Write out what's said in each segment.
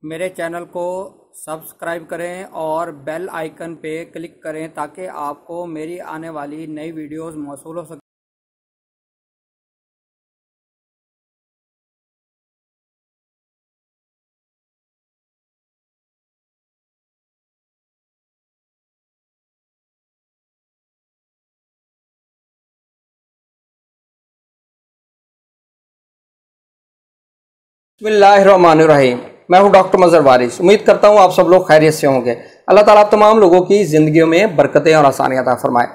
मेरे चैनल को सब्सक्राइब करें और बेल आइकन पे क्लिक करें ताकि आपको मेरी आने वाली नई वीडियोस मौसूल हो सके। बिस्मिल्लाहिर्रहमानिर्रहीम। मैं हूं डॉक्टर मजहर वारिस। उम्मीद करता हूं आप सब लोग खैरियत से होंगे। अल्लाह ताला आप तमाम लोगों की ज़िंदगियों में बरकतें और आसानियां अता फरमाए।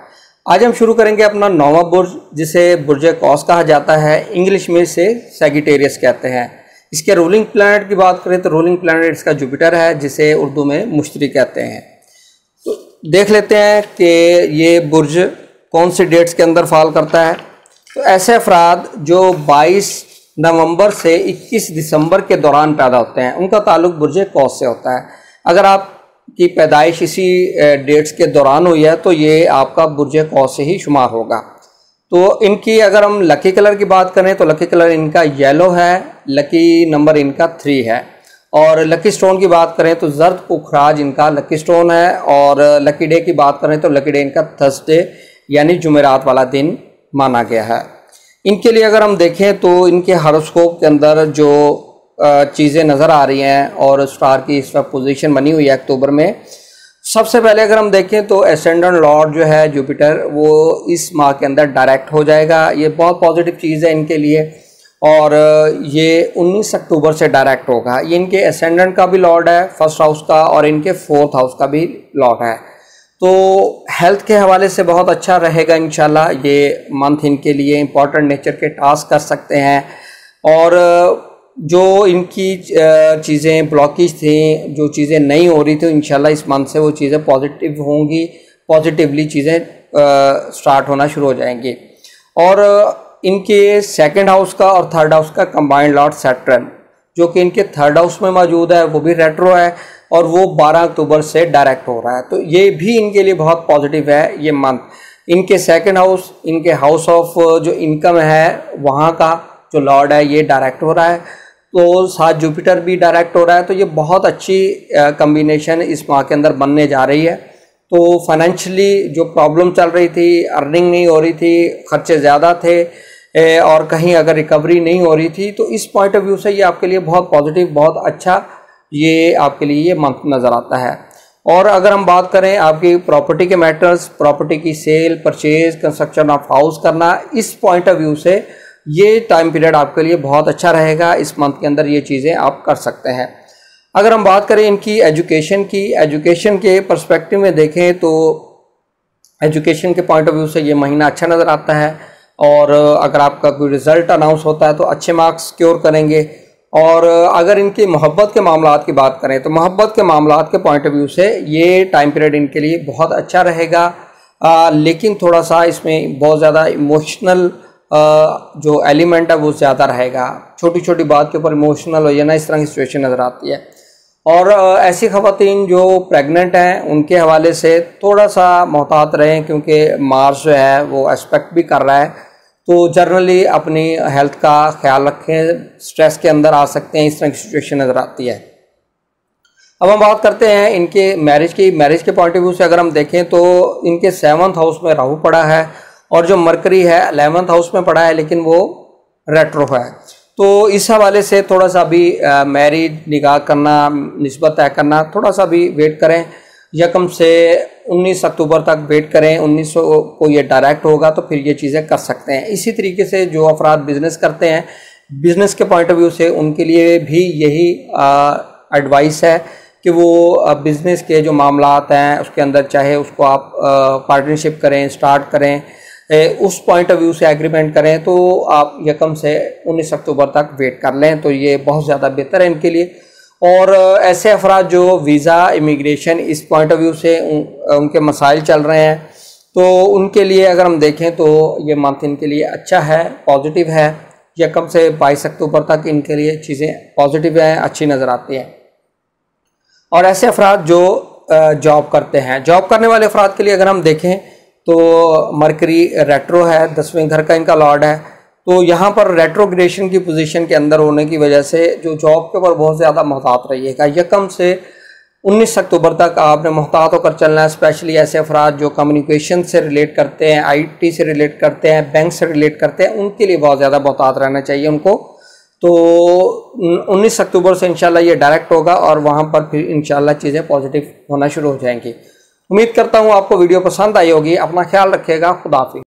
आज हम शुरू करेंगे अपना 9वां बुर्ज, जिसे बुर्ज कौस कहा जाता है। इंग्लिश में इसे सैगिटेरियस कहते हैं। इसके रूलिंग प्लैनेट की बात करें तो रूलिंग प्लैनेट इसका जुपिटर है, जिसे उर्दू में मुश्तरी कहते हैं। तो देख लेते हैं कि ये बुर्ज कौन सी डेट्स के अंदर फॉल करता है। तो ऐसे अफराद जो 22 नवंबर से 21 दिसंबर के दौरान पैदा होते हैं, उनका ताल्लुक बुर्ज कौस से होता है। अगर आपकी पैदाइश इसी डेट्स के दौरान हुई है तो ये आपका बुर्ज कौस से ही शुमार होगा। तो इनकी अगर हम लकी कलर की बात करें तो लकी कलर इनका येलो है, लकी नंबर इनका 3 है। और लकी स्टोन की बात करें तो जर्द पुखराज इनका लकी स्टोन है। और लकी डे की बात करें तो लकी डे इनका थर्सडे यानी जुमेरात वाला दिन माना गया है। इनके लिए अगर हम देखें तो इनके हॉरोस्कोप के अंदर जो चीज़ें नज़र आ रही हैं और स्टार की इस वक्त पोजीशन बनी हुई है अक्टूबर में, सबसे पहले अगर हम देखें तो एसेंडेंट लॉर्ड जो है जुपिटर, वो इस माह के अंदर डायरेक्ट हो जाएगा। ये बहुत पॉजिटिव चीज़ है इनके लिए। और ये 19 अक्टूबर से डायरेक्ट होगा। ये इनके एसेंडेंट का भी लॉर्ड है, फर्स्ट हाउस का, और इनके 4th हाउस का भी लॉर्ड है। तो हेल्थ के हवाले से बहुत अच्छा रहेगा इंशाल्लाह। ये मंथ इनके लिए इम्पॉर्टेंट नेचर के टास्क कर सकते हैं। और जो इनकी चीज़ें ब्लॉकेज थी, जो चीज़ें नहीं हो रही थी, इंशाल्लाह इस मंथ से वो चीज़ें पॉजिटिव होंगी, पॉजिटिवली चीज़ें स्टार्ट होना शुरू हो जाएंगी। और इनके 2nd हाउस का और 3rd हाउस का कंबाइंड लॉर्ड सैटर्न, जो कि इनके 3rd हाउस में मौजूद है, वो भी रेट्रो है और वो 12 अक्टूबर से डायरेक्ट हो रहा है। तो ये भी इनके लिए बहुत पॉजिटिव है ये मंथ। इनके 2nd हाउस, इनके हाउस ऑफ जो इनकम है, वहाँ का जो लॉर्ड है ये डायरेक्ट हो रहा है। तो साथ जुपिटर भी डायरेक्ट हो रहा है। तो ये बहुत अच्छी कम्बिनेशन इस माह के अंदर बनने जा रही है। तो फाइनेंशियली जो प्रॉब्लम चल रही थी, अर्निंग नहीं हो रही थी, खर्चे ज़्यादा थे और कहीं अगर रिकवरी नहीं हो रही थी, तो इस पॉइंट ऑफ व्यू से ये आपके लिए बहुत पॉजिटिव, बहुत अच्छा ये आपके लिए ये मंथ नज़र आता है। और अगर हम बात करें आपकी प्रॉपर्टी के मैटर्स, प्रॉपर्टी की sale, purchase, construction of house करना, इस पॉइंट ऑफ व्यू से ये टाइम पीरियड आपके लिए बहुत अच्छा रहेगा। इस मंथ के अंदर ये चीज़ें आप कर सकते हैं। अगर हम बात करें इनकी एजुकेशन की, एजुकेशन के पर्सपेक्टिव में देखें तो एजुकेशन के पॉइंट ऑफ व्यू से ये महीना अच्छा नज़र आता है। और अगर आपका कोई रिज़ल्ट अनाउंस होता है तो अच्छे मार्क्स सिक्योर करेंगे। और अगर इनकी मोहब्बत के मामलात की बात करें तो मोहब्बत के मामलात के पॉइंट ऑफ व्यू से ये टाइम पीरियड इनके लिए बहुत अच्छा रहेगा। लेकिन थोड़ा सा इसमें बहुत ज़्यादा इमोशनल जो एलिमेंट है वो ज़्यादा रहेगा। छोटी छोटी बात के ऊपर इमोशनल हो जाना, इस तरह की सिचुएशन नज़र आती है। और ऐसी ख़वातीन जो प्रेग्नेंट हैं उनके हवाले से थोड़ा सा मोहतात रहें, क्योंकि मार्स जो है वो एस्पेक्ट भी कर रहा है। तो जनरली अपनी हेल्थ का ख्याल रखें, स्ट्रेस के अंदर आ सकते हैं, इस तरह की सिचुएशन नज़र आती है। अब हम बात करते हैं इनके मैरिज की। मैरिज के पॉइंट ऑफ व्यू से अगर हम देखें तो इनके 7th हाउस में राहु पड़ा है और जो मरकरी है 11th हाउस में पड़ा है, लेकिन वो रेट्रो है। तो इस हवाले से थोड़ा सा भी मैरिज, निकाह करना, निस्बत तय करना, थोड़ा सा भी वेट करें। यकम से 19 अक्टूबर तक वेट करें। 19 को ये डायरेक्ट होगा तो फिर ये चीज़ें कर सकते हैं। इसी तरीके से जो अफराद बिज़नेस करते हैं, बिज़नेस के पॉइंट ऑफ व्यू से उनके लिए भी यही एडवाइस है कि वो बिज़नेस के जो मामलात हैं उसके अंदर चाहे उसको आप पार्टनरशिप करें, स्टार्ट करें, उस पॉइंट ऑफ व्यू से एग्रीमेंट करें तो आप यकम से 19 अक्टूबर तक वेट कर लें, तो ये बहुत ज़्यादा बेहतर है इनके लिए। और ऐसे अफराद जो वीज़ा, इमिग्रेशन, इस पॉइंट ऑफ व्यू से उनके मसाइल चल रहे हैं, तो उनके लिए अगर हम देखें तो ये मंथ इनके लिए अच्छा है, पॉजिटिव है। यकम से 22 अक्टूबर तक इनके लिए चीज़ें पॉजिटिव हैं, अच्छी नज़र आती हैं। और ऐसे अफराद जो जॉब करते हैं, जॉब करने वाले अफराद के लिए अगर हम देखें तो मरकरी रेट्रो है, 10वें घर का इनका लॉर्ड है। तो यहाँ पर रेट्रोग्रेशन की पोजीशन के अंदर होने की वजह से जो जॉब के ऊपर बहुत ज़्यादा मोहतात रहिएगा। 1 से 19 अक्टूबर तक आपने मोहतात होकर चलना है, स्पेशली ऐसे अफराद जो कम्युनिकेशन से रिलेट करते हैं, IT से रिलेट करते हैं, बैंक से रिलेट करते हैं, उनके लिए बहुत ज़्यादा मोहतात रहना चाहिए उनको। तो 19 अक्टूबर से इंशाल्लाह ये डायरेक्ट होगा और वहाँ पर फिर इंशाल्लाह चीज़ें पॉजिटिव होना शुरू हो जाएंगी। उम्मीद करता हूँ आपको वीडियो पसंद आई होगी। अपना ख्याल रखिएगा। खुदा हाफिज़।